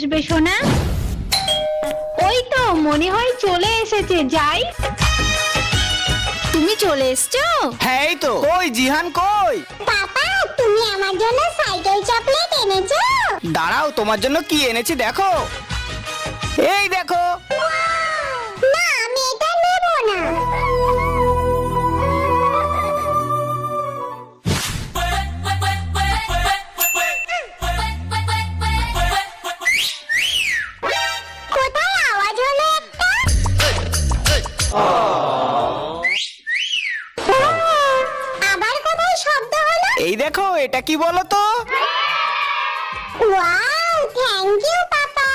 আসবে সোনা? ওই তো মনে হয় চলে এসেছে, যাই। তুমি চলে এসছো? হ্যাঁ এই তো। কই জিহান কই? পাপা, তুমি আমার জন্য সাইকেল চকলেট এনেছো? দাঁড়াও, তোমার জন্য কি এনেছি দেখো। এই দেখো। না, আমি এটা নেব না। কোথায় আওয়াজ হলো একটা? আবার কোথায় শব্দ হলো? এই দেখো, এটা কি বলো তো? Wow, thank you papa.